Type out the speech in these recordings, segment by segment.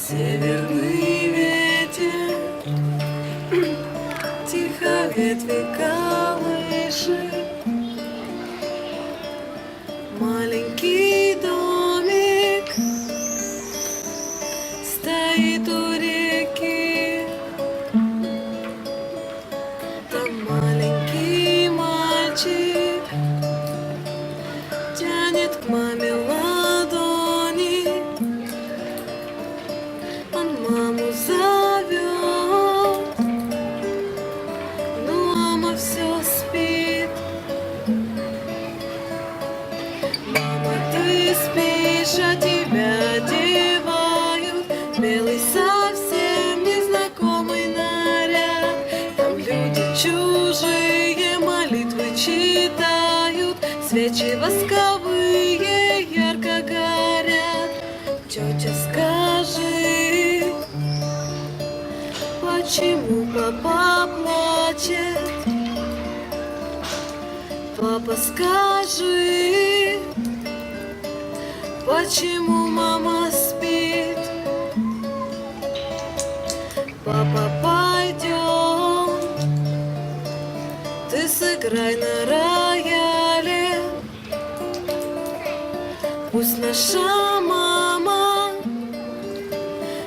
Северный ветер тихо ветви колышет. Маленький домик стоит у реки. Там маленький мальчик тянет к маме ладони. Он маму зовет, но мама все спит. Мама, ты спишь, а тебя одевают в белый совсем незнакомый наряд. Там люди чужие молитвы читают, свечи восковые ярко горят. Тетя, скажи, почему папа плачет? Папа, скажи, почему мама спит? Папа, пойдем, ты сыграй на рояле. Пусть наша мама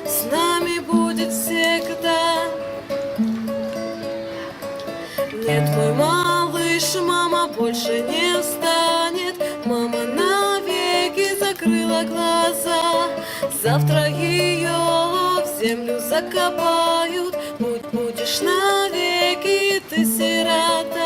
с нами будет всегда. Нет, мой малыш, мама больше не встанет. Мама навеки закрыла глаза. Завтра ее в землю закопают. Будешь навеки ты сирота.